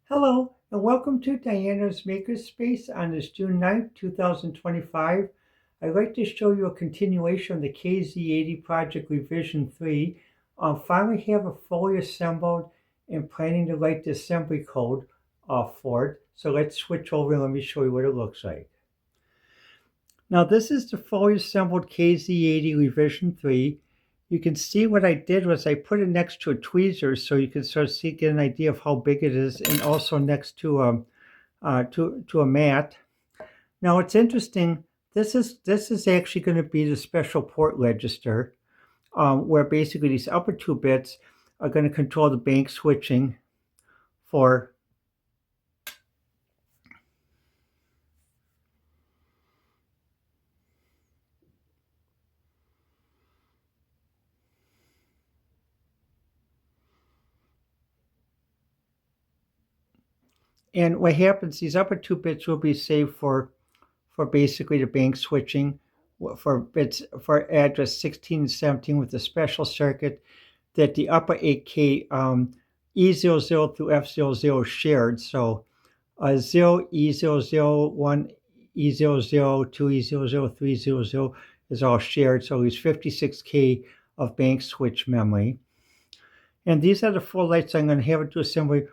Hello, and welcome to Diana's Makerspace on this June 9th, 2025. I'd like to show you a continuation of the KZ80 project revision 3. Finally have it fully assembled and planning to write the assembly code for it. So let's switch over and let me show you what it looks like. Now this is the fully assembled KZ80 revision 3. You can see what I did was I put it next to a tweezer so you can sort of get an idea of how big it is, and also next to a mat. Now it's interesting. This is actually going to be the special port register, where basically these upper two bits are going to control the bank switching for. And what happens, these upper two bits will be saved for basically the bank switching for bits for address 16 and 17 with a special circuit that the upper 8K E00 through F00 shared. So 0, E00, 1, E00, 2, E00, 300 is all shared. So there's 56K of bank switch memory. And these are the four lights I'm going to have it do assembly.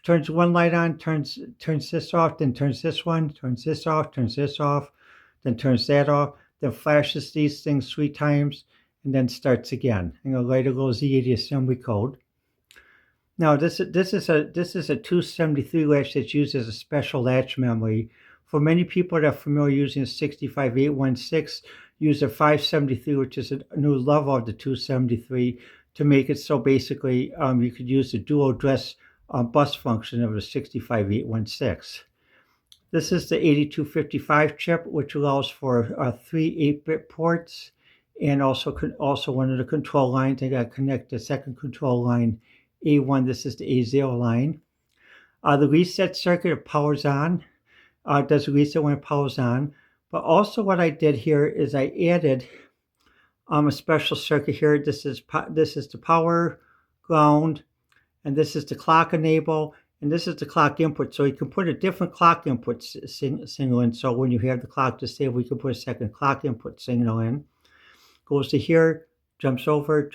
Turns one light on, turns this off, then turns this one, turns this off, then turns that off, then flashes these things 3 times, and then starts again. And it'll write a little Z80 assembly code. Now this is a 273 latch that's used as a special latch memory. For many people that are familiar using a 65816, use a 573, which is a new level of the 273, to make it so basically you could use the dual address bus function of the 65816. This is the 8255 chip, which allows for 3 8-bit ports, and also one of the control lines. I got to connect the second control line, A1. This is the A0 line. The reset circuit, it powers on. Does a reset when it powers on. But also what I did here is I added a special circuit here. This is the power, ground, and this is the clock enable, and this is the clock input. So you can put a different clock input signal in. So when you have the clock disabled, you can put a second clock input signal in. Goes to here, jumps over.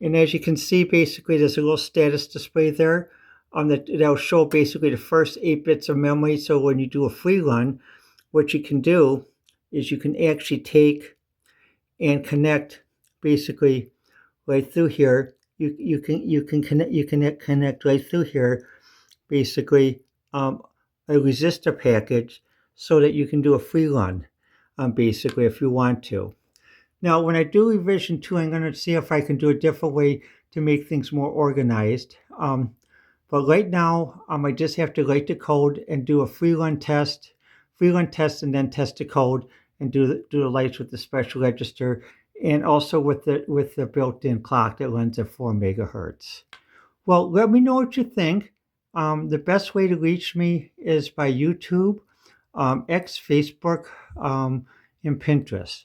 And as you can see, basically there's a little status display there that'll show basically the first 8 bits of memory. So when you do a free run, what you can do is you can actually take and connect basically right through here. You can connect right through here, basically a resistor package, so that you can do a free run, basically if you want to. Now, when I do revision 2, I'm going to see if I can do a different way to make things more organized. But right now, I just have to write the code and do a free run test, and then test the code and do the lights with the special register, and also with the built-in clock that runs at 4 megahertz. Well, let me know what you think. The best way to reach me is by YouTube, X, Facebook, and Pinterest.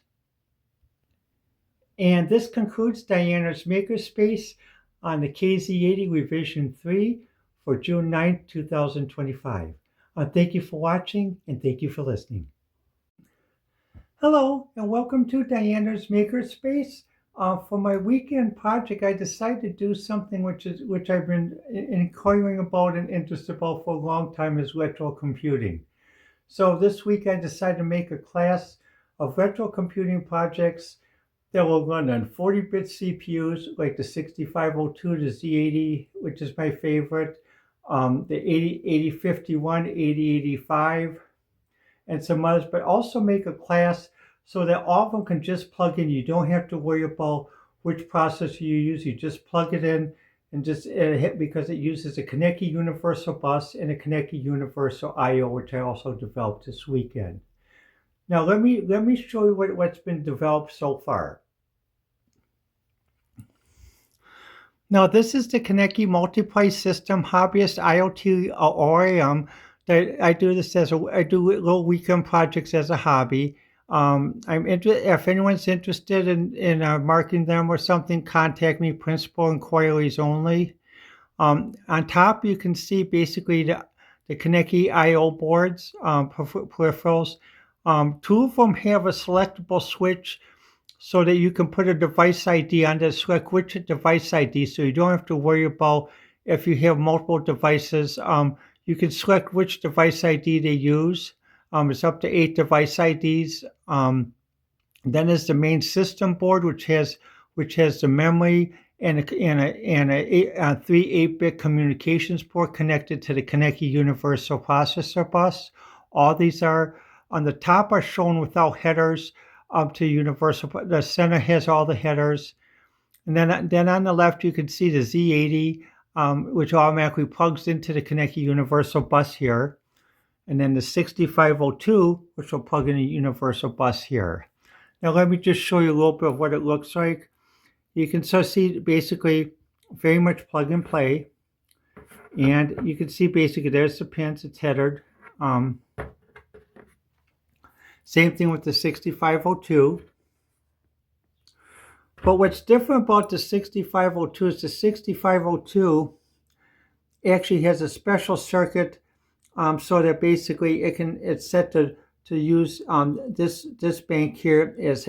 And this concludes Diana's Makerspace on the KZ80 Revision 3 for June 9th, 2025. Thank you for watching, and thank you for listening. Hello, and welcome to Diana's Makerspace. For my weekend project, I decided to do something which I've been inquiring about and interested about for a long time, is retro computing. So this week I decided to make a class of retro computing projects that will run on 40-bit CPUs like the 6502, the Z80, which is my favorite, the 8051, 8085, and some others, but also make a class so that all of them can just plug in. You don't have to worry about which processor you use. You just plug it in and just hit, because it uses a Kaneki Universal Bus and a Kaneki Universal I/O, which I also developed this weekend. Now let me show you what's been developed so far. Now this is the Kaneki Multiply System Hobbyist IoT ORAM. I do little weekend projects as a hobby. If anyone's interested in marketing them or something, contact me. Principal inquiries only. On top, you can see basically the Kaneki I/O boards, peripherals. Two of them have a selectable switch so that you can put a device ID on to select which device ID, so you don't have to worry about if you have multiple devices. You can select which device ID they use. It's up to 8 device IDs. Then there's the main system board, which has the memory and three 8-bit communications port connected to the Kaneki Universal Processor Bus. All these are on the top are shown without headers up to Universal. The center has all the headers, and then on the left you can see the Z80, which automatically plugs into the Kaneki Universal Bus here, and then the 6502, which will plug in the Universal Bus here. Now let me just show you a little bit of what it looks like. You can so see basically very much plug and play. And you can see basically there's the pins, it's headered. Same thing with the 6502. But what's different about the 6502 is the 6502 actually has a special circuit, so that basically it's set to use this bank here is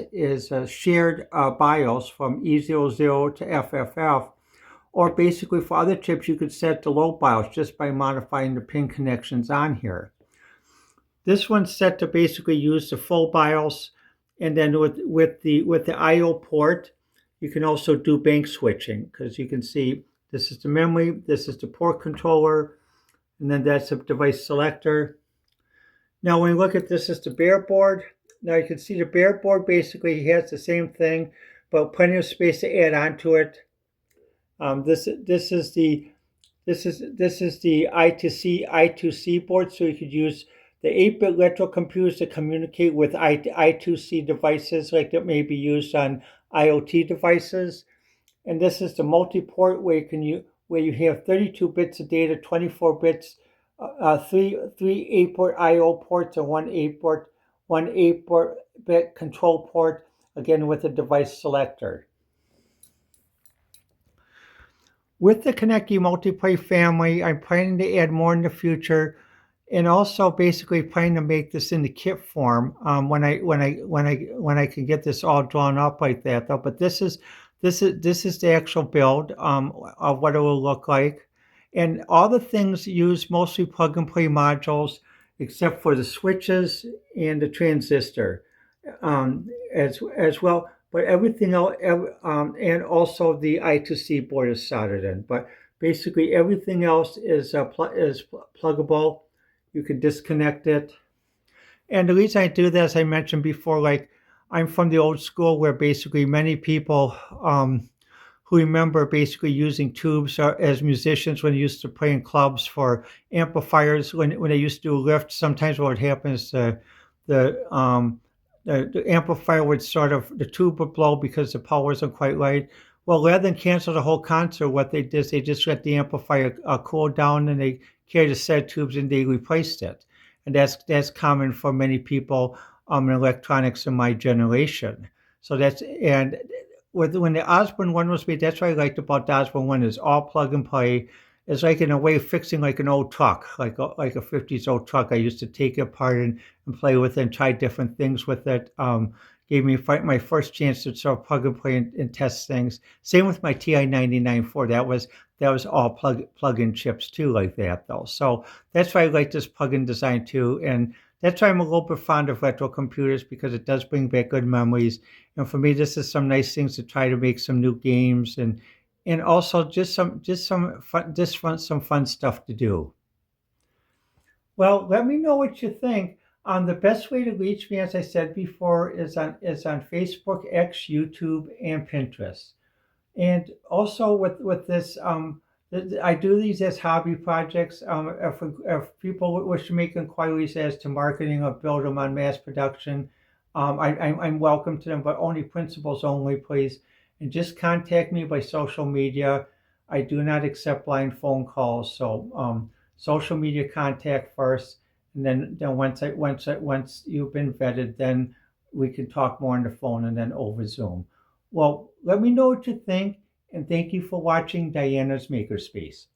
a shared BIOS from E00 to FFF, or basically for other chips you could set the low BIOS just by modifying the pin connections on here. This one's set to basically use the full BIOS, and then with the I/O port, you can also do bank switching, because you can see this is the memory, this is the port controller, and then that's the device selector. Now when you look at this is the bare board. Now you can see the bare board basically has the same thing, but plenty of space to add on to it. This is the I2C board, so you could use the 8-bit electrical computers to communicate with I2C devices like that may be used on IoT devices. And this is the multi-port where you have 32 bits of data, 24 bits, three 8-port I/O ports, and one 8-bit control port, again with a device selector. With the Kaneki Multiplay family, I'm planning to add more in the future, and also basically planning to make this in the kit form when I can get this all drawn up like that though. But this is the actual build of what it will look like, and all the things use mostly plug and play modules, except for the switches and the transistor as well. But everything else, and also the I2C board is soldered in. But basically everything else is pluggable. You can disconnect it. And the reason I do that, as I mentioned before, like I'm from the old school where basically many people who remember basically using tubes as musicians when they used to play in clubs for amplifiers. When they used to do lifts, sometimes what would happen is the amplifier would the tube would blow because the power wasn't quite right. Well, rather than cancel the whole concert, what they did is they just let the amplifier cool down, and they carried a set of tubes and they replaced it. And that's common for many people in electronics in my generation. So when the Osborne one was made, that's what I liked about the Osborne one is all plug and play. It's like in a way fixing like an old truck, like a 50s old truck. I used to take it apart and play with it and try different things with it. Gave me my first chance to sort of plug and play and test things. Same with my TI-99/4. That was all plug-in chips too, like that though. So that's why I like this plug-in design too, and that's why I'm a little bit fond of retro computers, because it does bring back good memories. And for me, this is some nice things to try to make some new games and also just some fun stuff to do. Well, let me know what you think. The best way to reach me, as I said before, is on Facebook, X, YouTube, and Pinterest. And also with this, I do these as hobby projects. If people wish to make inquiries as to marketing or build them on mass production, I'm welcome to them, but only principals only, please. And just contact me by social media. I do not accept blind phone calls, so social media contact first, and then once you've been vetted, then we can talk more on the phone and then over Zoom. Well, let me know what you think, and thank you for watching Diana's Makerspace.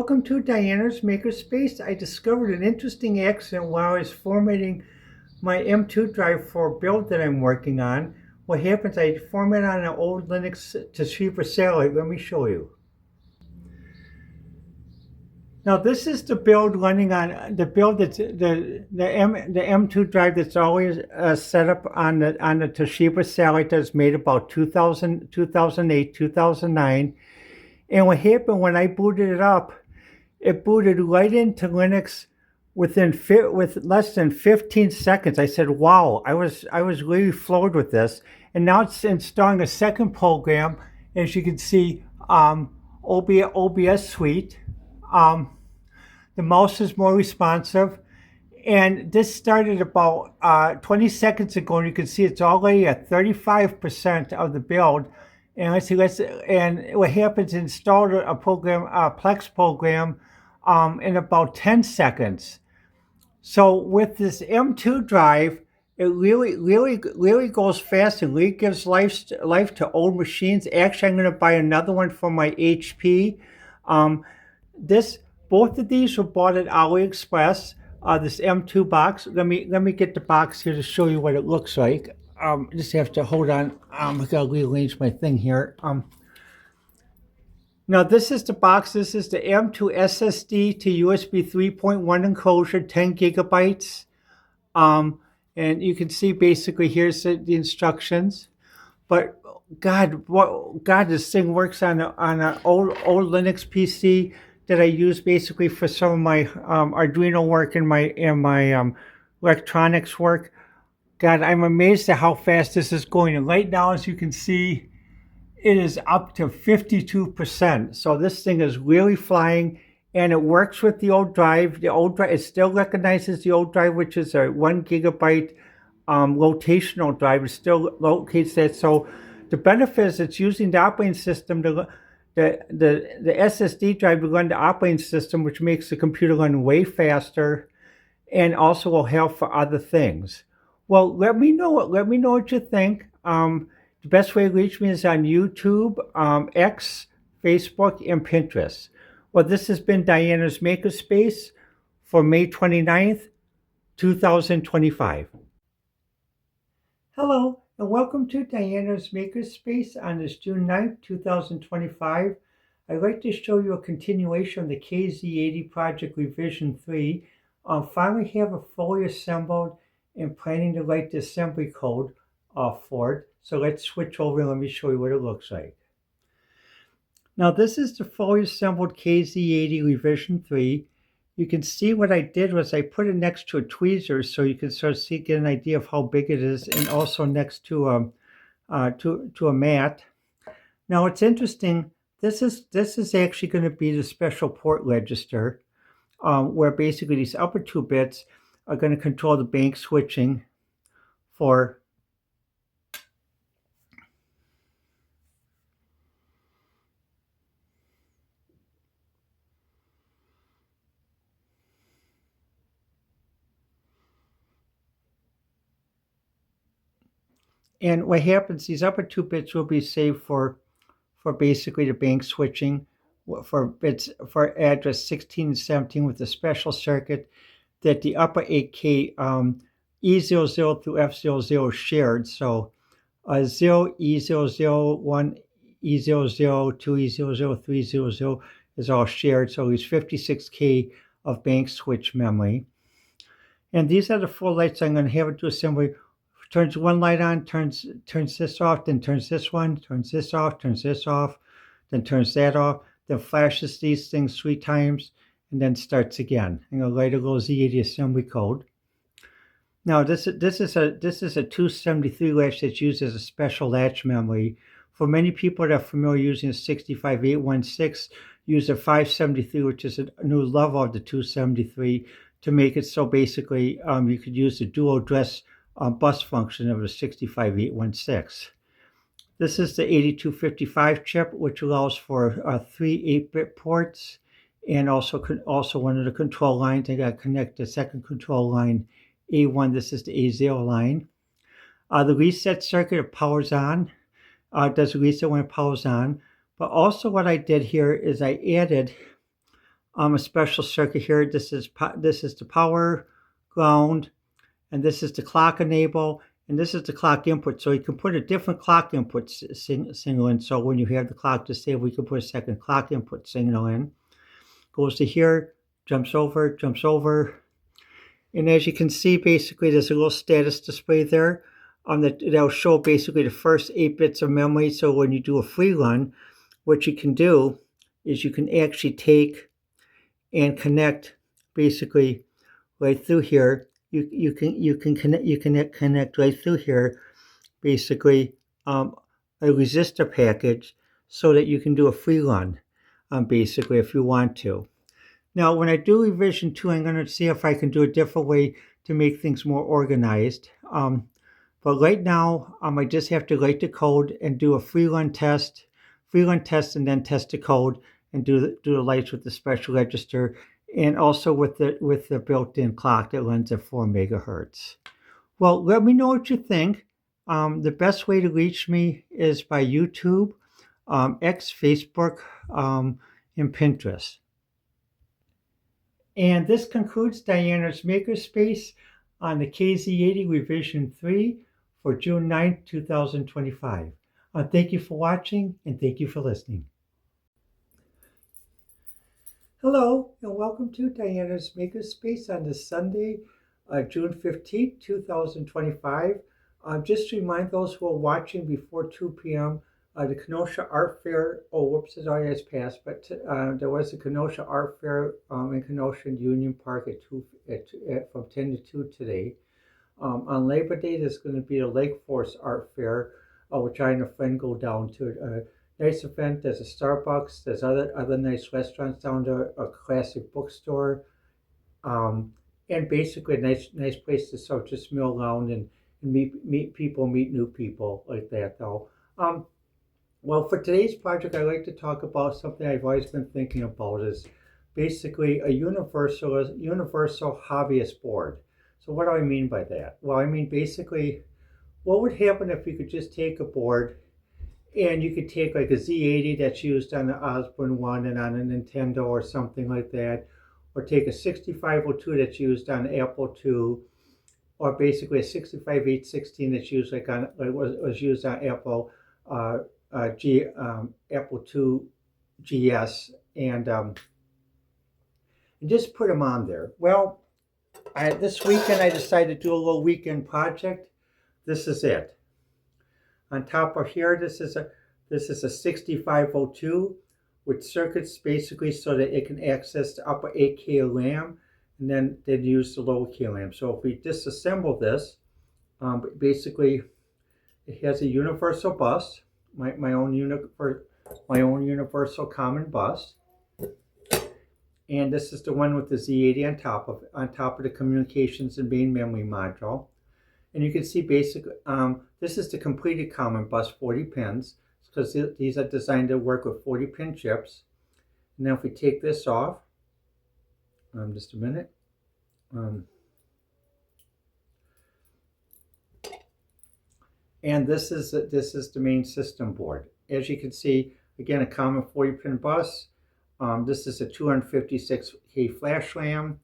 Welcome to Diana's Makerspace. I discovered an interesting accident while I was formatting my M2 drive for a build that I'm working on. What happens, I format on an old Linux Toshiba satellite. Let me show you. Now this is the build running on the build that's the M2 drive that's always set up on the Toshiba satellite that's made about 2000, 2008, 2009. And what happened when I booted it up, it booted right into Linux with less than 15 seconds. I said, "Wow!" I was really floored with this. And now it's installing a second program, as you can see, OBS Suite. The mouse is more responsive, and this started about 20 seconds ago, and you can see it's already at 35% of the build. And and what happens, install a program, a Plex program, in about 10 seconds. So with this M2 drive, it really goes fast and really gives life to old machines. Actually, I'm going to buy another one for my HP. Both of these were bought at AliExpress. This M2 box. Let me get the box here to show you what it looks like. Just have to hold on. I gotta rearrange my thing here. Now this is the box. This is the M2 SSD to USB 3.1 enclosure, 10 gigabytes. And you can see basically here's the instructions. But God, this thing works on an old Linux PC that I use basically for some of my Arduino work and my electronics work. God, I'm amazed at how fast this is going. And right now, as you can see, it is up to 52%. So this thing is really flying, and it works with the old drive. The old drive, it still recognizes the old drive, which is a 1 gigabyte rotational drive. It still locates that. So the benefit is it's using the operating system to the SSD drive to run the operating system, which makes the computer run way faster, and also will help for other things. Well, let me know what you think. The best way to reach me is on YouTube, X, Facebook, and Pinterest. Well, this has been Diana's Makerspace for May 29th, 2025. Hello, and welcome to Diana's Makerspace on this June 9th, 2025. I'd like to show you a continuation of the KZ80 project revision 3. Finally have it fully assembled and planning to write the assembly code for it. So let's switch over and let me show you what it looks like. Now this is the fully assembled KZ80 revision 3. You can see what I did was I put it next to a tweezer so you can sort of get an idea of how big it is, and also next to a mat. Now it's interesting. This is actually going to be the special port register, where basically these upper 2 bits are going to control the bank switching for and what happens, these upper 2 bits will be saved for basically the bank switching for bits for address 16 and 17 with a special circuit that the upper 8K E00 through F00 shared. So 0, E00, 1, E00, 2, E00, 300 is all shared. So there's 56K of bank switch memory. And these are the 4 lights I'm going to have it do assembly. Turns one light on, turns this off, then turns this one, turns this off, then turns that off, then flashes these things 3 times, and then starts again. And the light goes Z80 assembly code. Now this is a 273 latch that's used as a special latch memory. For many people that are familiar using a 65816, use a 573, which is a new level of the 273, to make it so basically you could use the dual address bus function of a 65816. This is the 8255 chip, which allows for 3 8-bit ports, and also one of the control lines. I got to connect the second control line, A1. This is the A0 line. The reset circuit, it powers on. Does a reset when it powers on. But also what I did here is I added a special circuit here. This is the power ground, and this is the clock enable, and this is the clock input. So you can put a different clock input signal in. So when you have the clock disabled, we can put a second clock input signal in. Goes to here, jumps over, and as you can see, basically there's a little status display there. That'll show basically the first 8 bits of memory. So when you do a free run, what you can do is you can actually take and connect basically right through here. You can connect right through here basically a resistor package so that you can do a free run basically if you want to. Now when I do revision 2, I'm going to see if I can do a different way to make things more organized. But right now I just have to write the code and do a free run test and then test the code and do the lights with the special register, and also with the built-in clock that runs at 4 megahertz. Well, let me know what you think. The best way to reach me is by YouTube, X, Facebook, and Pinterest. And this concludes Diana's Makerspace on the KZ80 Revision 3 for June 9th, 2025. Thank you for watching, and thank you for listening. Hello, and welcome to Diana's Makerspace on this Sunday, June 15th, 2025. Just to remind those who are watching before 2 p.m., the Kenosha Art Fair, it already has passed, but there was a Kenosha Art Fair in Kenosha Union Park from 10 to 2 today. On Labor Day, there's going to be a Lake Forest Art Fair, which I and a friend go down to. Nice event. There's a Starbucks. There's other nice restaurants down there. A classic bookstore, and basically a nice place to sort of just mill around and meet people, meet new people like that. Though, well, for today's project, I'd like to talk about something I've always been thinking about. Is basically a universal hobbyist board. So what do I mean by that? Well, I mean basically, what would happen if you could just take a board and you could take like a Z80 that's used on the Osborne One and on a Nintendo or something like that, or take a 6502 that's used on Apple II, or basically a 65816 that's used was used on Apple Apple II GS, and just put them on there. Well, this weekend I decided to do a little weekend project. This is it. On top of here, this is a 6502 with circuits basically so that it can access the upper 8K of RAM and then use the lower K RAM. So if we disassemble this, basically it has a universal bus, my own universal common bus, and this is the one with the Z80 on top of the communications and main memory module. And you can see basically, this is the completed common bus, 40 pins, because these are designed to work with 40 pin chips. Now if we take this off, just a minute. And this is the main system board. As you can see, again, a common 40 pin bus. This is a 256K flash RAM.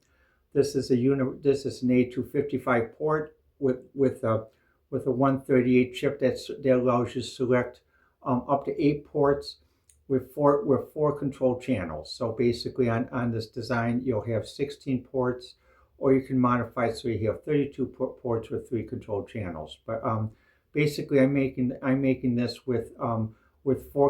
This is an A255 port with a 138 chip that allows you to select up to 8 ports with four control channels. So basically on this design, you'll have 16 ports, or you can modify so you have 32 ports with 3 control channels. But basically I'm making this with 4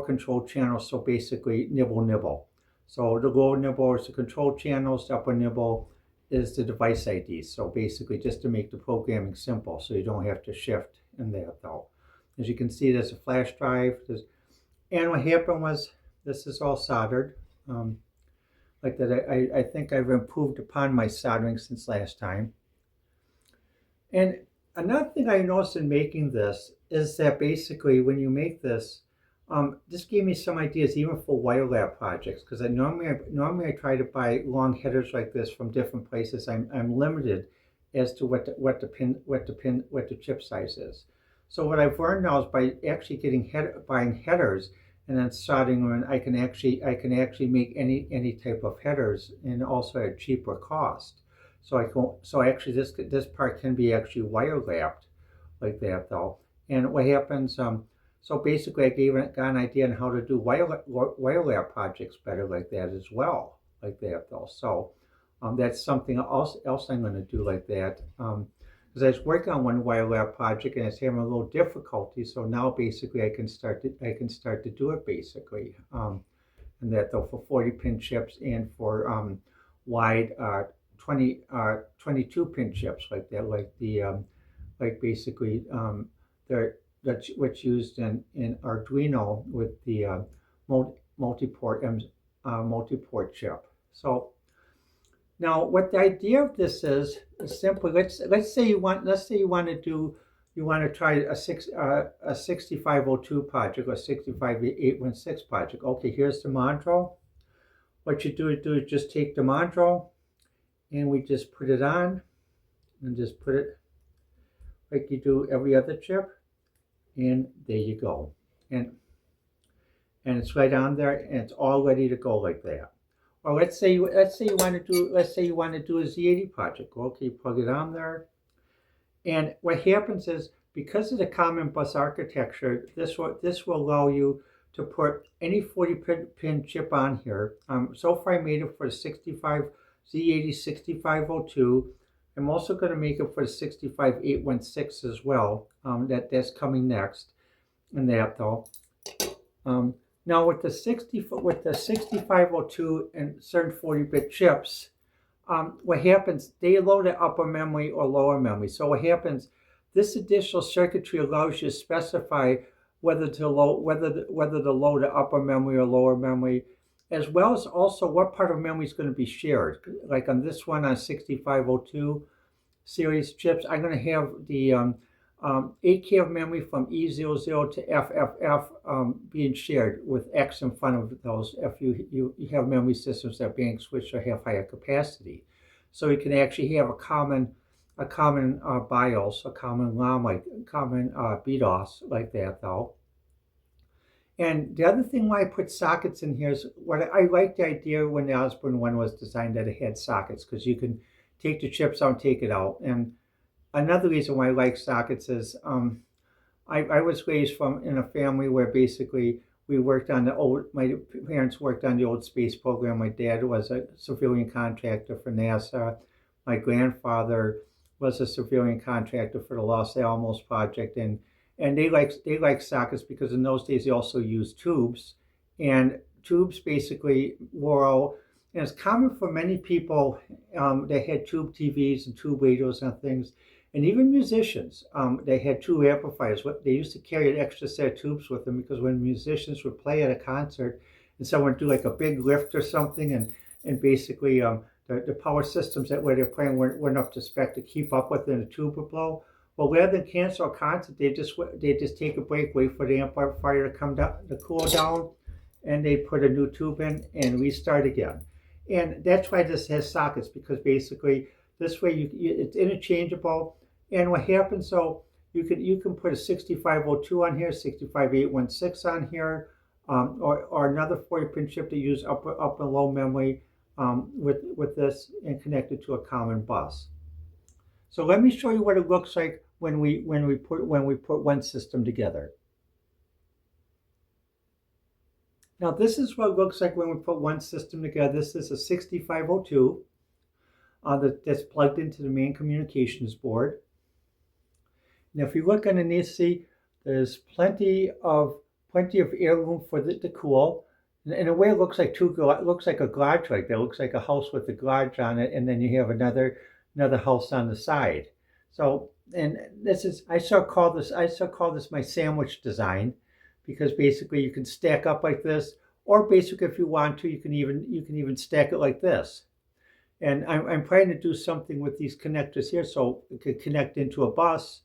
control channels, so basically nibble. So the lower nibble is the control channels, the upper nibble is the device ID. So basically just to make the programming simple so you don't have to shift in that though. As you can see, there's a flash drive. And what happened was, this is all soldered. Like that, I think I've improved upon my soldering since last time. And another thing I noticed in making this is that basically when you make this, this gave me some ideas even for wire lab projects, because normally I try to buy long headers like this from different places. I'm limited as to what the chip size is. So what I've learned now is by actually buying headers and then soldering them, I can actually make any type of headers, and also at cheaper cost. So actually this part can be actually wire lapped like that though. And what happens? So basically, I got an idea on how to do wire lap projects better like that as well, like that though. So that's something else I'm going to do like that. Because I was working on one wire lap project and it's having a little difficulty. So now basically I can start to do it basically. And that though for 40 pin chips and for wide 22 pin chips like that, like the like basically that's what's used in Arduino with the multi-port chip. So now what the idea of this is simply, let's say you want to try a 6502 project or 65816 project. Okay, here's the module. What you do is just take the module and we just put it on and just put it like you do every other chip, and there you go. And it's right on there, and it's all ready to go like that. Or let's say you want to do a Z80 project. Okay, plug it on there, and what happens is, because of the common bus architecture, this will allow you to put any 40 pin chip on here. So far I made it for the Z80 6502. I'm also going to make it for the 65816 as well. That's coming next, in that though. Now with the 6502 and certain 40-bit chips, what happens? They load the upper memory or lower memory. So what happens? This additional circuitry allows you to specify whether to load the upper memory or lower memory, as well as also what part of memory is going to be shared. Like on this one, on 6502 series chips, I'm going to have the 8K of memory from E00 to FFF being shared with X in front of those if you have memory systems that bank switch or have higher capacity. So you can actually have a common BIOS, a common LOM, like common BDOS like that though. And the other thing why I put sockets in here is what I liked the idea when the Osborne one was designed, that it had sockets, because you can take the chips out and take it out. And another reason why I like sockets is I was raised in a family where basically my parents worked on the old space program. My dad was a civilian contractor for NASA. My grandfather was a civilian contractor for the Los Alamos project, and they like sockets because in those days they also used tubes, and tubes basically were all, and it's common for many people that had tube TVs and tube radios and things, and even musicians, they had tube amplifiers. They used to carry an extra set of tubes with them because when musicians would play at a concert and someone would do like a big lift or something, and basically the power systems that where they're playing weren't up to spec to keep up with, and the tube would blow. Well, rather than cancel a concert, they just take a break, wait for the amplifier to come down, to cool down, and they put a new tube in and restart again. And that's why this has sockets, because basically this way it's interchangeable. And what happens, so you can put a 6502 on here, 65816 on here, or another 40-pin chip to use up and low memory with this, and connect it to a common bus. So let me show you what it looks like when we put one system together. Now this is what it looks like when we put one system together. This is a 6502 that's plugged into the main communications board. Now if you look underneath, see there's plenty of air room for the cool. In a way, it looks like a garage like that. It looks like a house with a garage on it, and then you have another house on the side. So, and this is, I still call this my sandwich design, because basically you can stack up like this, or basically if you want to, you can even stack it like this. And I'm trying to do something with these connectors here, so it could connect into a bus,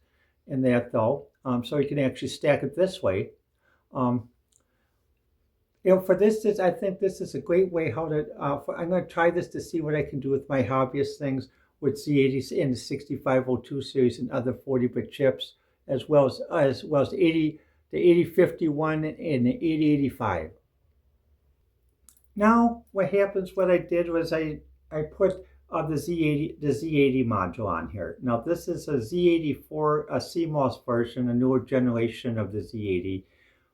and that though, so you can actually stack it this way. For this, I think this is a great way how to. I'm going to try this to see what I can do with my hobbyist things with Z80 and the 6502 series and other 40-bit chips, as well as the the 8051 and the 8085. Now, what I did was I put the Z80 module on here. Now, this is a Z84, a CMOS version, a newer generation of the Z80.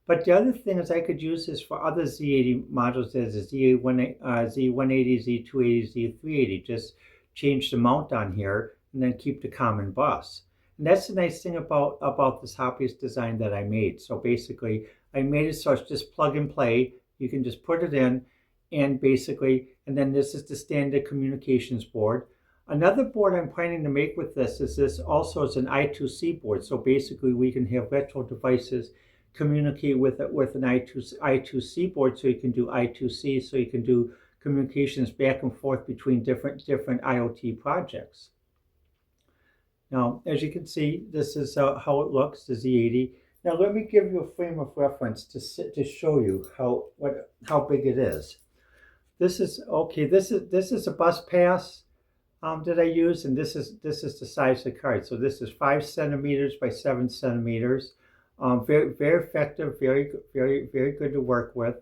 But the other thing is I could use this for other Z80 modules as a Z180, Z280, Z380. Just change the mount on here and then keep the common bus. And that's the nice thing about this hobbyist design that I made. So basically, I made it so it's just plug and play. You can just put it in and then this is the standard communications board. Another board I'm planning to make with this is also is an I2C board. So basically, we can have virtual devices communicate with an I2C board, so you can do I2C, so you can do communications back and forth between different IoT projects. Now, as you can see, this is how it looks, the Z80. Now, let me give you a frame of reference to show you how big it is. This is a bus pass that I use, and this is the size of the card. So this is 5 centimeters by 7 centimeters. Very effective, very good to work with.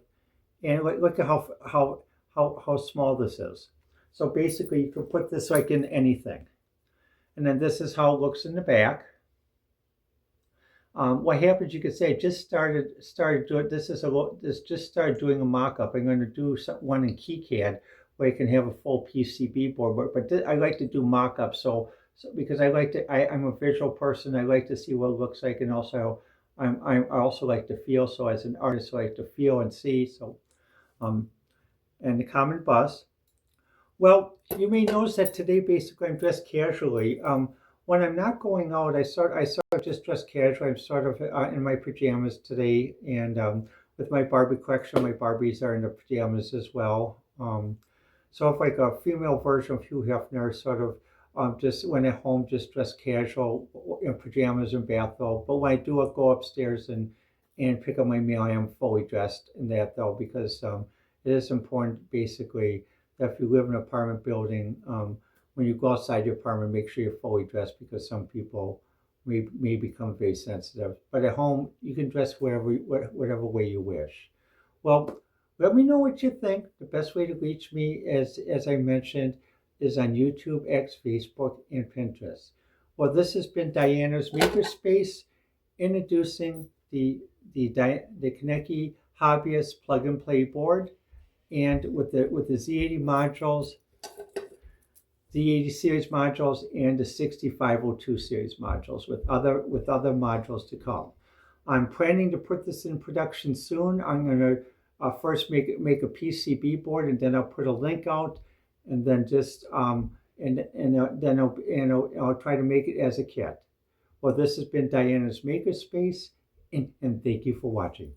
And look at how small this is. So basically, you can put this like in anything. And then this is how it looks in the back. What happens? You could say I just started doing just started doing a mock-up. I'm going to do one in KiCad where you can have a full PCB board. But I like to do mock-ups, so because I'm a visual person. I like to see what it looks like, and also I also like to feel. So as an artist, I like to feel and see. So, and the common bus. Well, you may notice that today, basically, I'm dressed casually. When I'm not going out, I sort of just dress casual. I'm sort of in my pajamas today, and with my Barbie collection, my Barbies are in the pajamas as well. So if like a female version of Hugh Hefner, sort of just when at home, just dress casual, pajamas and bathrobe. But when I do go upstairs and pick up my mail, I am fully dressed in that though, because it is important, basically, that if you live in an apartment building, when you go outside your apartment, make sure you're fully dressed, because some people may become very sensitive. But at home, you can dress whatever way you wish. Well, let me know what you think. The best way to reach me, as I mentioned, is on YouTube, X, Facebook, and Pinterest. Well, this has been Diana's Makerspace, introducing the Konecki Hobbyist Plug and Play board, and with the Z80 modules, the 80 series modules, and the 6502 series modules, with other modules to come. I'm planning to put this in production soon. I'm going to first make a PCB board, and then I'll put a link out, and then just then I'll try to make it as a kit. Well, this has been Diana's Makerspace, and thank you for watching.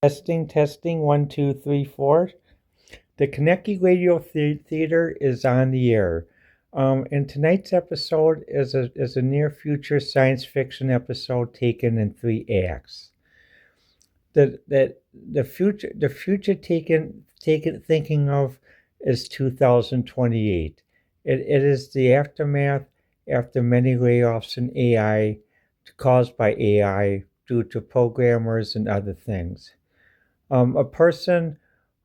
Testing, 1, 2, 3, 4. The Konecki Radio Theater is on the air. And tonight's episode is a near future science fiction episode taken in 3 acts. The future thinking of is 2028. It is the aftermath after many layoffs in AI caused by AI due to programmers and other things. A person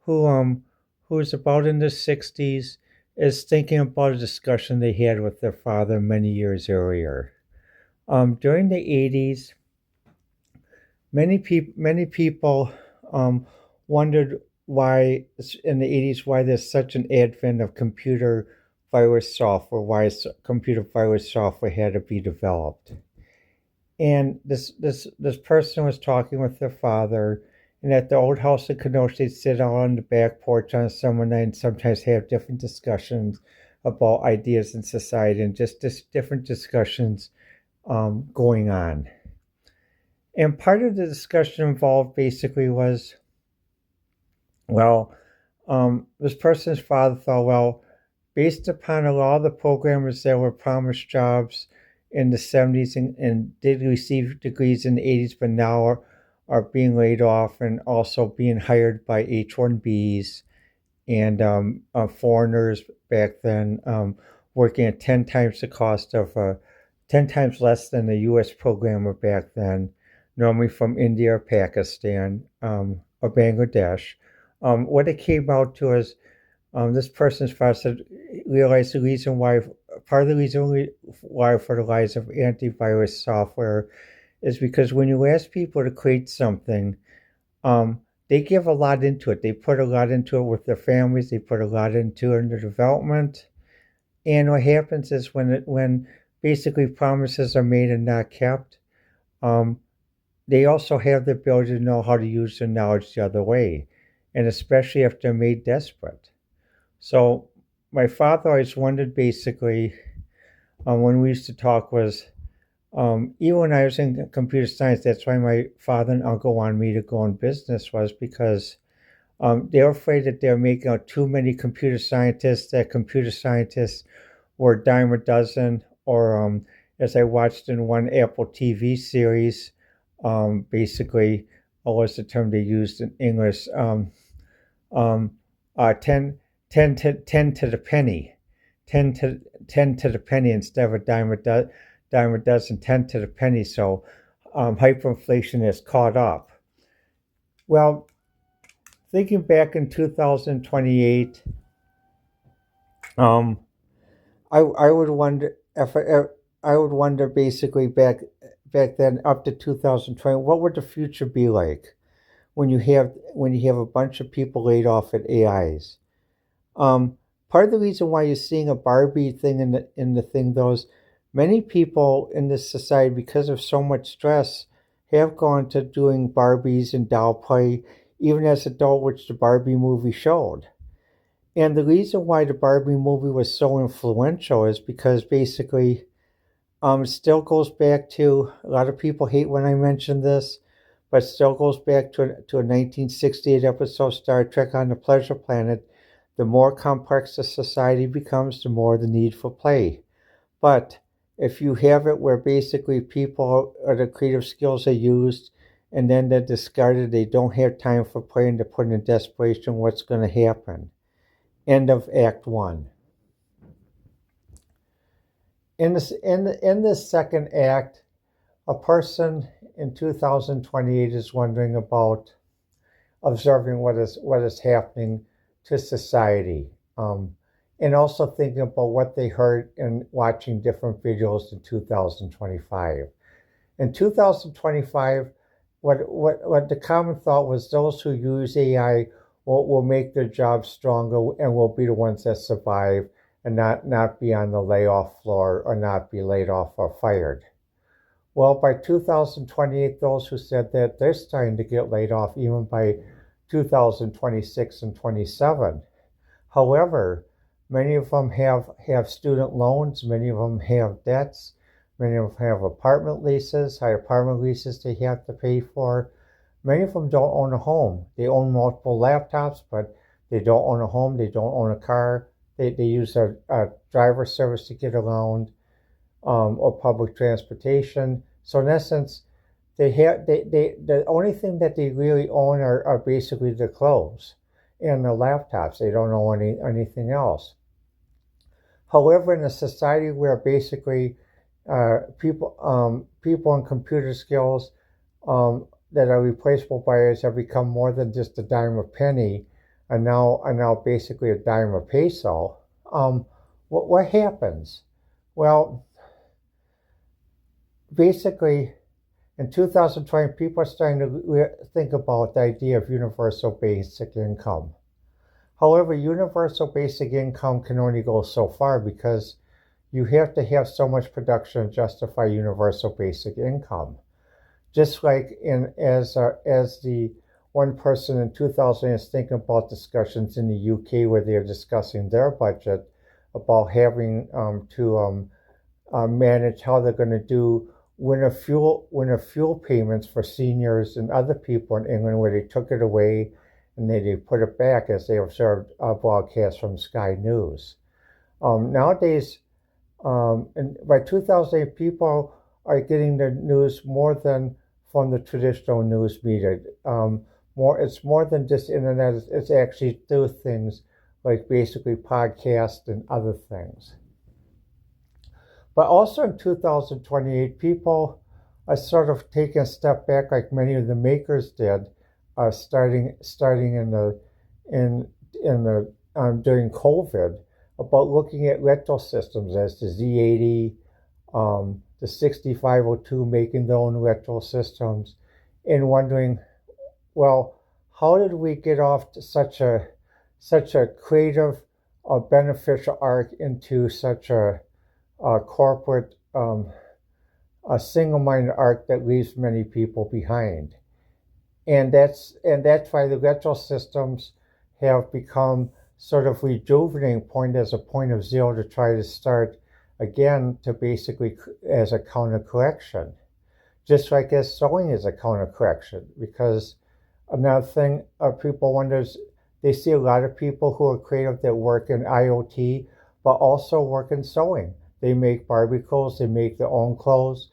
who's about in their 60s is thinking about a discussion they had with their father many years earlier. During the 80s, many people wondered why in the 80s why there's such an advent of computer virus software, why computer virus software had to be developed. And this person was talking with their father. And at the old house in Kenosha, they'd sit out on the back porch on a summer night and sometimes have different discussions about ideas in society, and just different discussions going on. And part of the discussion involved basically was, this person's father thought, based upon a lot of the programmers that were promised jobs in the 70s and did receive degrees in the 80s, but now are being laid off and also being hired by H-1Bs and foreigners back then, working at 10 times the cost of a 10 times less than a U.S. programmer back then, normally from India or Pakistan or Bangladesh. What it came out to is this person's father said, realized the reason why, part of the reason why for the rise of antivirus software is because when you ask people to create something, they give a lot into it. They put a lot into it with their families. They put a lot into it in the development. And what happens is when basically promises are made and not kept, um, they also have the ability to know how to use their knowledge the other way, and especially if they're made desperate. So my father always wondered basically when we used to talk was even when I was in computer science, that's why my father and uncle wanted me to go in business was because they were afraid that they were making out too many computer scientists, that computer scientists were a dime a dozen, or as I watched in one Apple TV series, basically, what was the term they used in English? Um, 10, 10 to the penny, 10 to, 10 to the penny instead of a dime a dozen, 10 to the penny. So hyperinflation has caught up. Well, thinking back in 2028, um, I would wonder if I would wonder basically back then up to 2020, what would the future be like when you have a bunch of people laid off at AIs? Um, Part of the reason why you're seeing a Barbie thing in the thing though is many people in this society, because of so much stress, have gone to doing Barbies and doll play, even as adult, which the Barbie movie showed. And the reason why the Barbie movie was so influential is because basically, it still goes back to a lot of people hate when I mention this, but it still goes back to a 1968 episode of Star Trek on the Pleasure Planet. The more complex the society becomes, the more the need for play. But if you have it where basically people or the creative skills are used and then they're discarded, they don't have time for play and they're put in desperation, what's going to happen? End of Act One. In this second act, a person in 2028 is wondering about observing what is happening to society, and also thinking about what they heard in watching different videos in 2025. In 2025, what the common thought was those who use AI will make their jobs stronger and will be the ones that survive and not be on the layoff floor or not be laid off or fired. Well, by 2028, those who said that they're starting to get laid off even by 2026 and 27. However, many of them have student loans, many of them have debts, many of them have apartment leases, high apartment leases they have to pay for. Many of them don't own a home. They own multiple laptops, but they don't own a home, they don't own a car. They use a driver service to get around, or public transportation. So in essence, the only thing that they really own are basically the clothes and the laptops. They don't own anything else. However, in a society where basically people and computer skills that are replaceable by others have become more than just a dime a penny, and now basically a dime a peso. What happens? Well, basically, in 2020, people are starting to think about the idea of universal basic income. However, universal basic income can only go so far because you have to have so much production to justify universal basic income. Just like as the one person in 2000 is thinking about discussions in the UK where they're discussing their budget about having to manage how they're going to do winter fuel payments for seniors and other people in England, where they took it away and they put it back as they observed a broadcast from Sky News. Nowadays, and by 2008, people are getting their news more than from the traditional news media. It's more than just internet. It's actually through things like basically podcasts and other things. But also in 2028, people are sort of taking a step back, like many of the makers did, starting in in the during COVID, about looking at retro systems as the Z80, the 6502, making their own retro systems, and wondering, well, how did we get off to such a creative, beneficial arc into such a corporate, a single-minded arc that leaves many people behind? And that's why the retro systems have become sort of rejuvenating point as a point of zero to try to start again to basically as a counter correction, just like as sewing is a counter correction. Because another thing people wonders, they see a lot of people who are creative that work in IoT, but also work in sewing. They make Barbie clothes, they make their own clothes.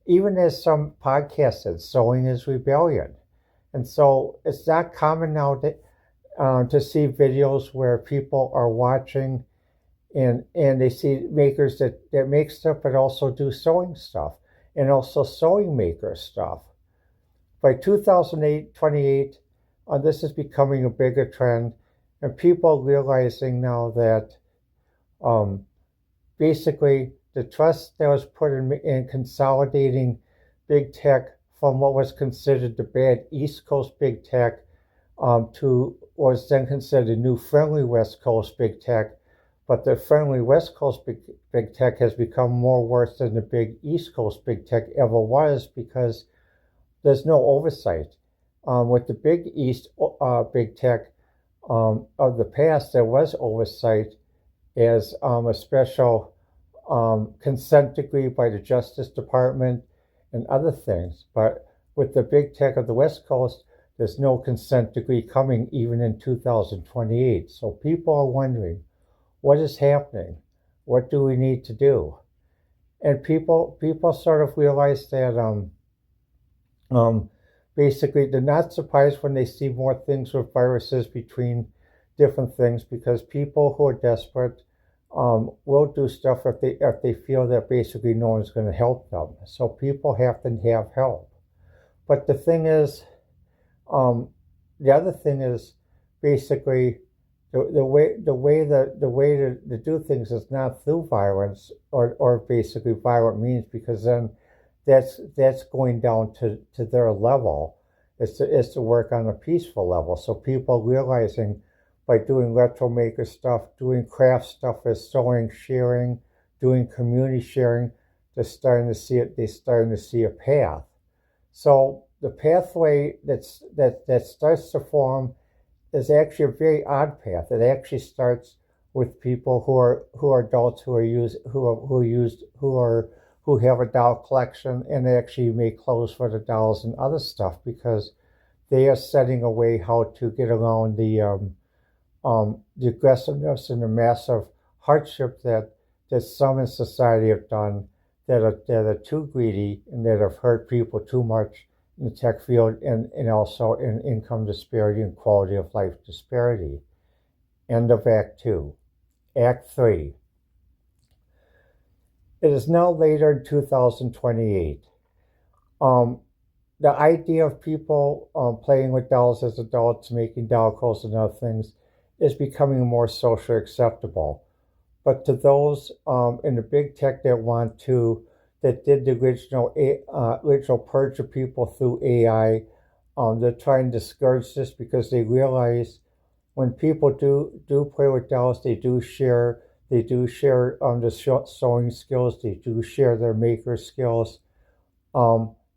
Even as some podcasts said, sewing is rebellion. And so it's not common now to see videos where people are watching and they see makers that make stuff but also do sewing stuff and also sewing maker stuff. By 2028, this is becoming a bigger trend, and people realizing now that um, basically the trust that was put in consolidating big tech from what was considered the bad East Coast big tech to what was then considered the new friendly West Coast big tech. But the friendly West Coast big tech has become more worse than the big East Coast big tech ever was, because there's no oversight. With the big East big tech of the past, there was oversight as a special consent decree by the Justice Department and other things. But with the big tech of the West Coast, there's no consent decree coming even in 2028. So people are wondering, what is happening? What do we need to do? And people sort of realize that um, basically they're not surprised when they see more things with viruses between different things, because people who are desperate will do stuff if they feel that basically no one's going to help them. So people have to have help. But the thing is, um, the other thing is basically the way to do things is not through violence or basically violent means, because then that's going down to their level. It's to work on a peaceful level. So people realizing by doing retro maker stuff, doing craft stuff as sewing, sharing, doing community sharing, they're starting to see it. They're starting to see a path. So the pathway that starts to form is actually a very odd path. It actually starts with people who are adults who have a doll collection and they actually make clothes for the dolls and other stuff, because they are setting a way how to get around the aggressiveness and the massive hardship that some in society have done, that are too greedy and that have hurt people too much in the tech field, and also in income disparity and quality of life disparity. End of Act 2. Act 3. It is now later in 2028. Um, the idea of people playing with dolls as adults, making doll clothes and other things, is becoming more socially acceptable. But to those in the big tech that did the original purge of people through AI, they're trying to discourage this, because they realize when people do play with dolls, they do share the sewing skills, they do share their maker skills.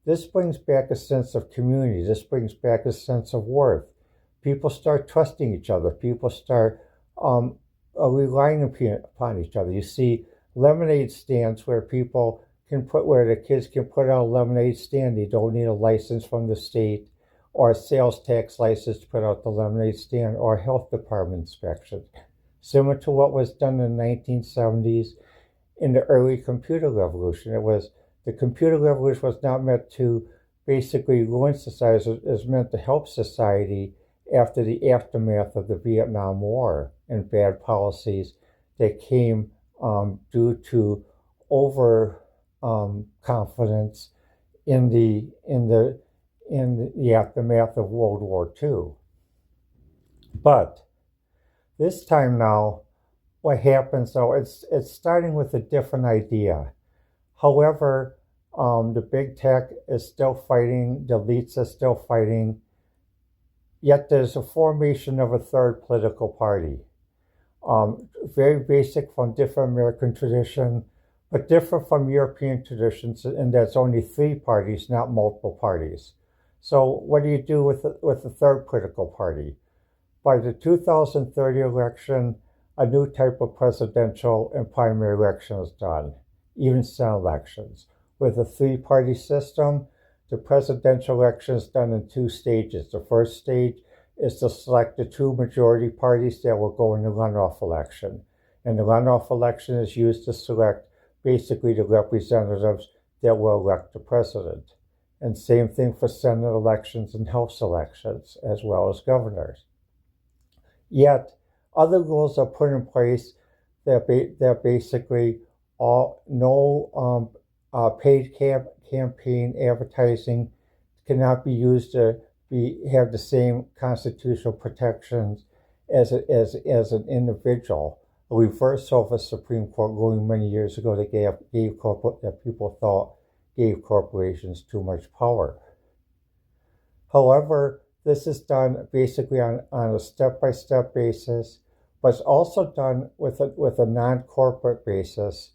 This brings back a sense of community. This brings back a sense of worth. People start trusting each other. People start relying upon each other. You see lemonade stands where the kids can put out a lemonade stand. They don't need a license from the state or a sales tax license to put out the lemonade stand, or a health department inspection. Similar to what was done in the 1970s in the early computer revolution. The computer revolution was not meant to basically ruin society. It was meant to help society after the aftermath of the Vietnam War and bad policies that came due to over confidence in the aftermath of World War II. But this time now, what happens though, it's starting with a different idea. However, the big tech is still fighting, the elites are still fighting, yet there's a formation of a third political party. Very basic from different American tradition, but different from European traditions in that it's only three parties, not multiple parties. So what do you do with the third political party? By the 2030 election, a new type of presidential and primary election is done, even Senate elections. With a three-party system, the presidential election is done in two stages. The first stage is to select the two majority parties that will go in the runoff election. And the runoff election is used to select basically the representatives that will elect the president. And same thing for Senate elections and House elections, as well as governors. Yet, other rules are put in place that basically no paid campaign advertising cannot be used to have the same constitutional protections as an individual. A reversal of a Supreme Court ruling many years ago that that people thought gave corporations too much power. However, this is done basically on a step-by-step basis, but it's also done with a non-corporate basis,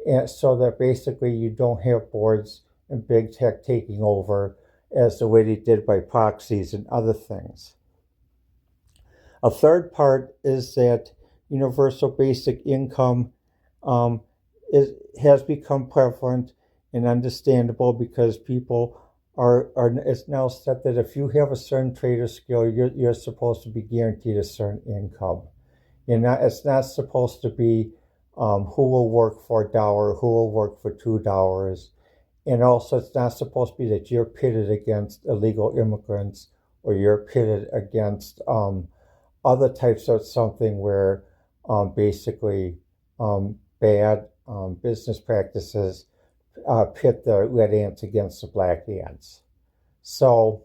and so that basically you don't have boards and big tech taking over as the way they did by proxies and other things. A third part is that universal basic income has become prevalent and understandable because people it's now said that if you have a certain trade or skill, you're supposed to be guaranteed a certain income. It's not supposed to be who will work for $1, who will work for $2. And also, it's not supposed to be that you're pitted against illegal immigrants or you're pitted against other types of something where basically bad business practices pit the red ants against the black ants. So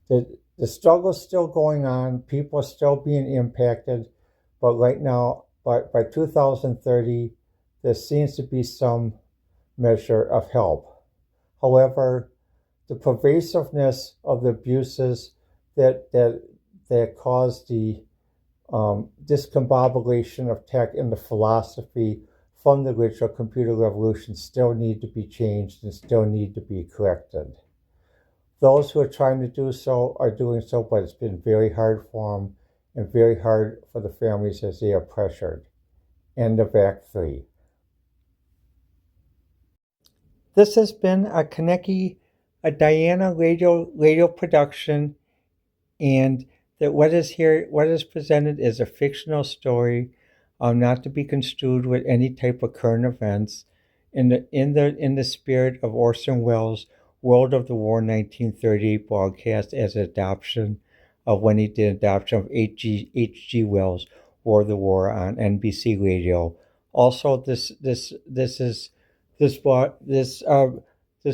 the struggle is still going on. People are still being impacted. But right now, by 2030, there seems to be some measure of help. However, the pervasiveness of the abuses that cause the discombobulation of tech and the philosophy from the digital computer revolution still need to be changed and still need to be corrected. Those who are trying to do so are doing so, but it's been very hard for them and very hard for the families as they are pressured. End of Act 3. This has been a Kaneki, a Diana radio production, and that what is presented is a fictional story, not to be construed with any type of current events, in the spirit of Orson Welles' World of the War 1938 broadcast as an adoption of when he did adoption of H.G. Wells' War of the War on NBC Radio. Also, this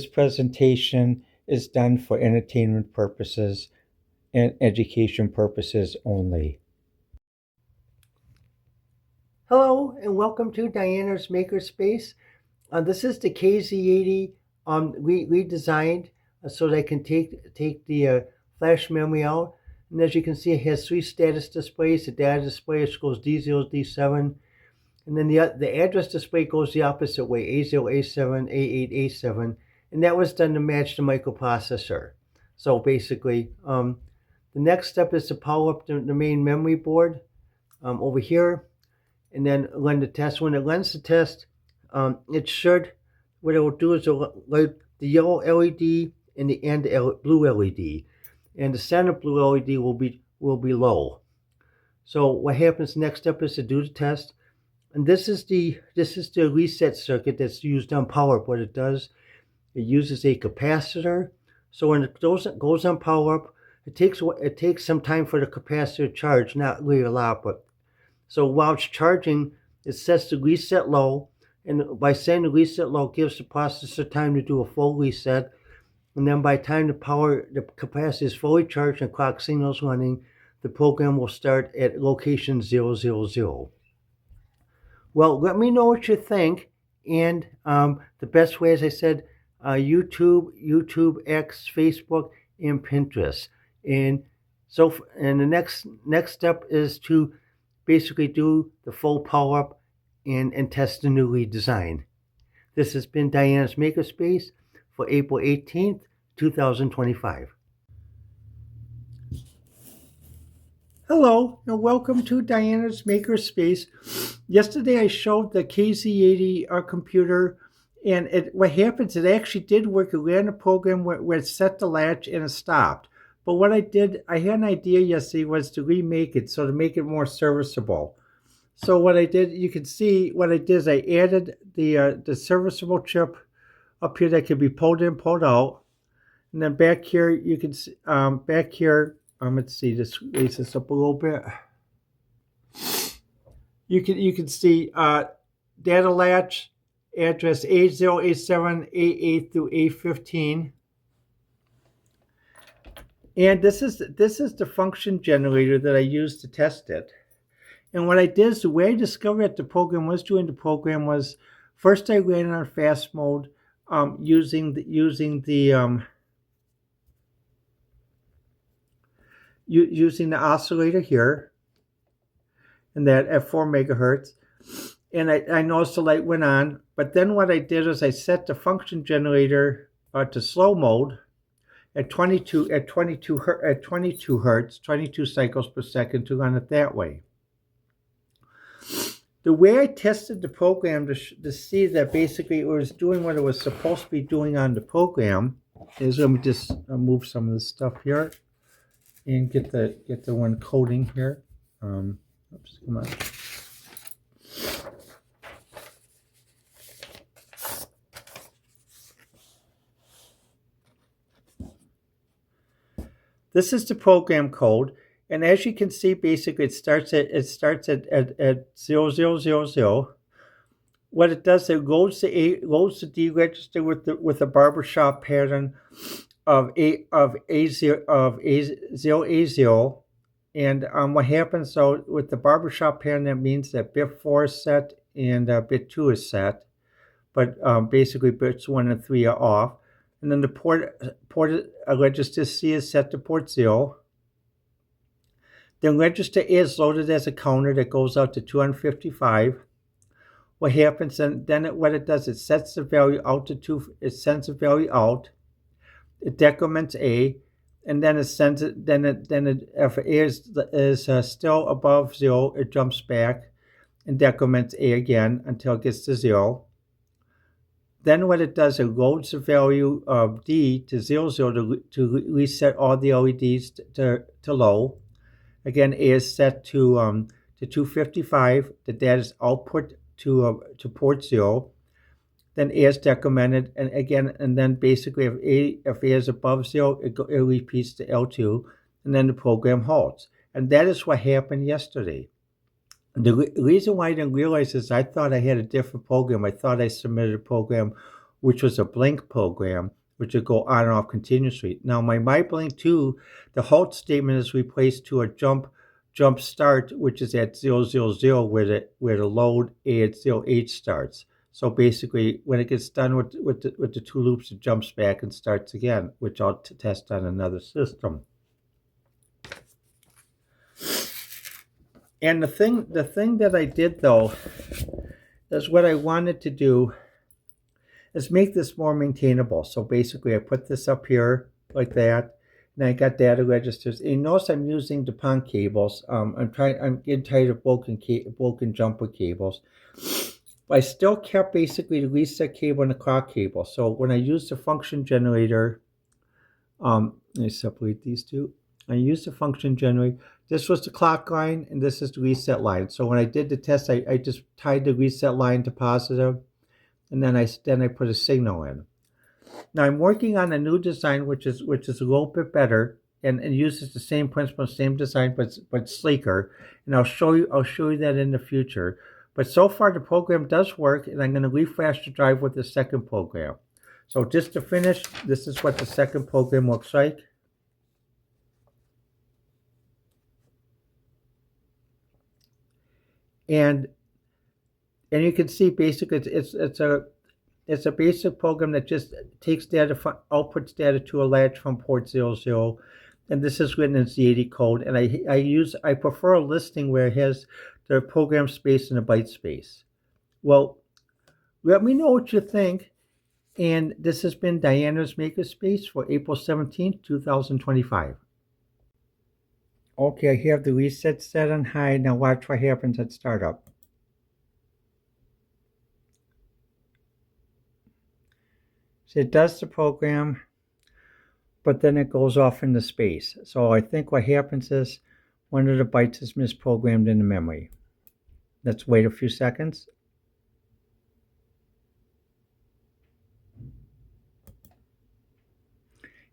presentation is done for entertainment purposes and education purposes only. Hello and welcome to Diana's Makerspace. This is the KZ80 redesigned so that I can take the flash memory out. And as you can see, it has three status displays. The data display, which goes D0, D7. And then the address display goes the opposite way, A0, A7, A8, A7. And that was done to match the microprocessor. So basically, the next step is to power up the main memory board over here. And then run the test. When it runs the test, it should, what it will do is it will light the yellow LED and the blue LED. And the center blue LED will be low. So what happens next step is to do the test. And this is the reset circuit that's used on power up. What it does, it uses a capacitor. So when it goes on power up, it takes some time for the capacitor to charge, not really a lot, but so while it's charging, it sets the reset low, And by saying the reset load gives the processor time to do a full reset. And then by the time the capacity is fully charged and clock signals running, the program will start at location 000. Well, let me know what you think. And the best way, as I said, YouTube X, Facebook, and Pinterest. And and the next step is to basically do the full power up and test the new redesign. This has been Diana's Makerspace for April 18th, 2025. Hello, and welcome to Diana's Makerspace. Yesterday I showed the KZ80 computer, and what happens, it actually did work. It ran a program where it set the latch and it stopped. But what I did, I had an idea yesterday, was to remake it, so to make it more serviceable. So what I did, you can see what I did is I added the serviceable chip up here that can be pulled in, pulled out. And then back here, you can see, back here, let's see, just raise this up a little bit. You can see data latch, address A0, A7, A8 through A15. And this is the function generator that I used to test it. And what I did is, the way I discovered that the program was doing the program was, first I ran it on fast mode, using the oscillator here, and that at 4 megahertz. And I noticed the light went on. But then what I did is I set the function generator to slow mode at 22 hertz, 22 cycles per second, to run it that way. The way I tested the program to see that basically it was doing what it was supposed to be doing on the program is, let me just move some of this stuff here and get the one coding here. Oops, come on. This is the program code, and as you can see, basically it starts at 0000. What it does, it loads the D register with the barbershop pattern of A0. And what happens, so with the barbershop pattern, that means that bit 4 is set and bit 2 is set, but basically bits 1 and 3 are off. And then the port register C is set to port 0. Then register A is loaded as a counter that goes out to 255. What happens then what it does, it sets the value out to 2. It sends the value out. It decrements A, and then it sends it. Then if A is still above 0, it jumps back and decrements A again until it gets to 0. Then what it does, it loads the value of D to 00 to reset all the LEDs to low. Again, A is set to 255. The data is output to port 0. Then A is decremented, and then basically if A is above 0, it repeats to L2, and then the program halts. And that is what happened yesterday. The reason why I didn't realize this, I thought I had a different program. I thought I submitted a program which was a blink program, which would go on and off continuously. Now, my MyBlink 2, the halt statement is replaced to a jump start, which is at 000, where the load A at 08 starts. So basically, when it gets done with the 2 loops, it jumps back and starts again, which I'll test on another system. And the thing that I did, though, is what I wanted to do is make this more maintainable. So basically, I put this up here like that, and I got data registers. And notice I'm using DuPont cables. I'm getting tired of broken jumper cables. But I still kept basically the reset cable and the clock cable. So when I used the function generator, let me separate these two. I used the function generator. This was the clock line, and this is the reset line. So when I did the test, I just tied the reset line to positive, and then I put a signal in. Now I'm working on a new design, which is a little bit better, and uses the same principle, same design, but sleeker. And I'll show you that in the future. But so far the program does work, and I'm going to refresh the drive with the second program. So just to finish, this is what the second program looks like. And you can see basically it's a basic program that just takes data from, outputs data to a latch from port 00, and this is written in Z80 code. And I prefer a listing where it has the program space and a byte space. Well, let me know what you think. And this has been Diana's Makerspace for April 17th, 2025. Okay, I have the reset set on high. Now watch what happens at startup. So it does the program, but then it goes off into space. So I think what happens is one of the bytes is misprogrammed into memory. Let's wait a few seconds.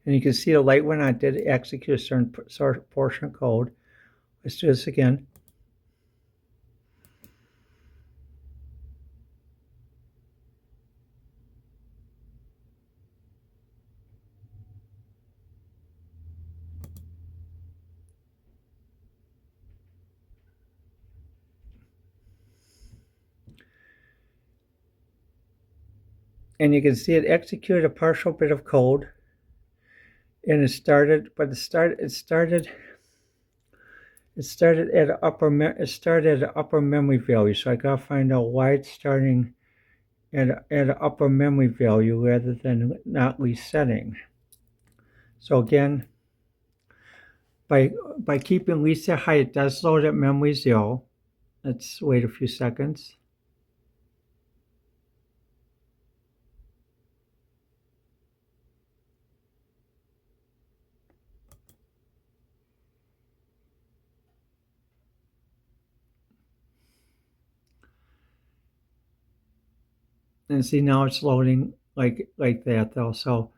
And you can see the light went on. It did execute a certain portion of code. Let's do this again. And you can see it executed a partial bit of code. And it started at an upper memory value. So I gotta find out why it's starting at an upper memory value rather than not resetting. So again, by keeping reset high, it does load at memory 0. Let's wait a few seconds. And see, now it's loading like that though. So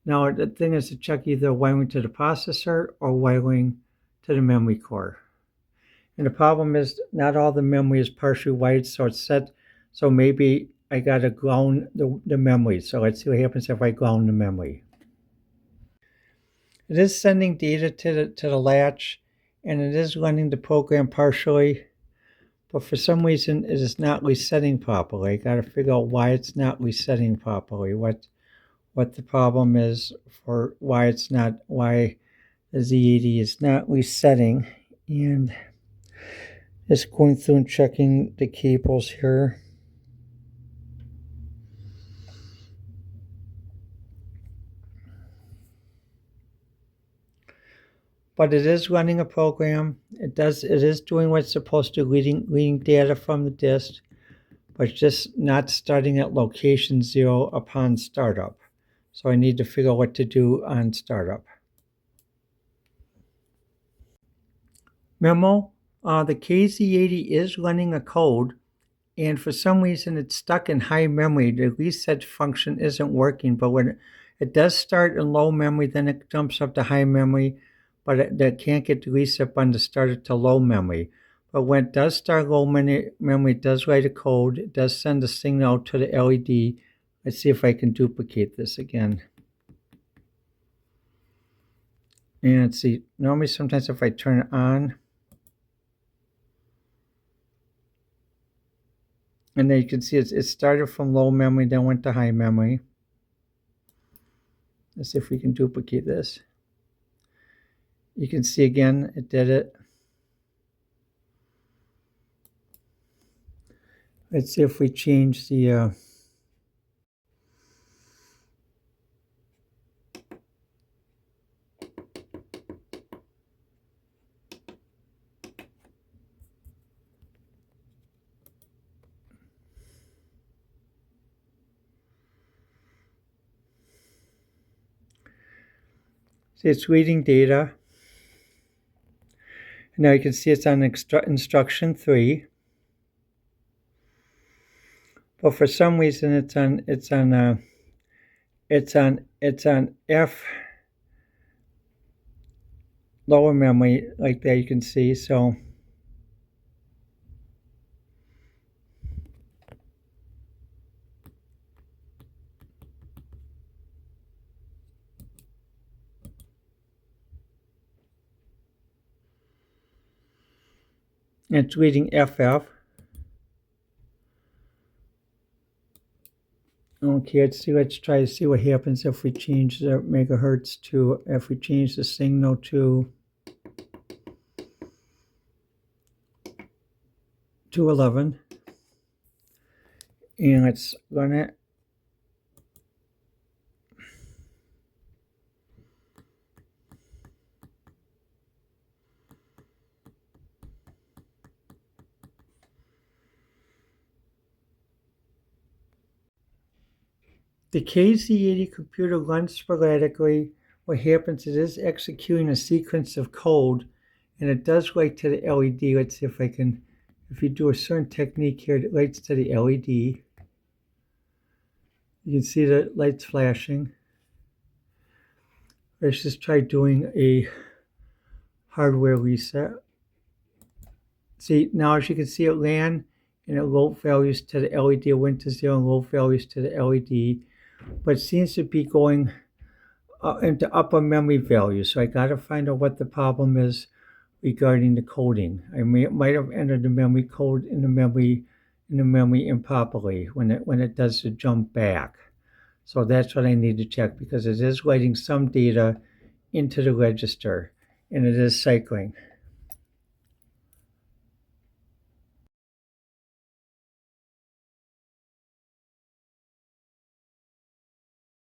now the thing is to check either wiring to the processor or wiring to the memory core. And the problem is not all the memory is partially wired, so it's set. So maybe I gotta ground the memory. So let's see what happens if I ground the memory. It is sending data to the latch, and it is running the program partially. But for some reason, it is not resetting properly. I got to figure out why it's not resetting properly. What the problem is for why the Z80 is not resetting. And just going through and checking the cables here. But it is running a program. It is doing what it's supposed to, reading data from the disk, but it's just not starting at location 0 upon startup. So I need to figure out what to do on startup. Memo, the KZ80 is running a code, and for some reason it's stuck in high memory. The reset function isn't working, but when it does start in low memory, then it jumps up to high memory, but that can't get the reset button to start it to low memory. But when it does start low memory, it does write a code. It does send a signal to the LED. Let's see if I can duplicate this again. And let's see, normally sometimes if I turn it on, and then you can see it started from low memory, then went to high memory. Let's see if we can duplicate this. You can see again, it did it. Let's see if we change the see, it's reading data. Now you can see it's on instruction 3, but for some reason it's on F lower memory like that. You can see. So It's reading FF. Okay, let's try to see what happens if we change the megahertz to, if we change the signal to 211. And let's run it. The KZ80 computer runs sporadically. What happens is it is executing a sequence of code, and it does light to the LED. Let's see if I can, if you do a certain technique here, it lights to the LED. You can see the lights flashing. Let's just try doing a hardware reset. See, now as you can see, it ran and it low values to the LED. It went to 0 and low values to the LED. But it seems to be going into upper memory values. So I got to find out what the problem is regarding the coding. I might have entered the memory code in the memory improperly when it does the jump back. So that's what I need to check, because it is writing some data into the register and it is cycling.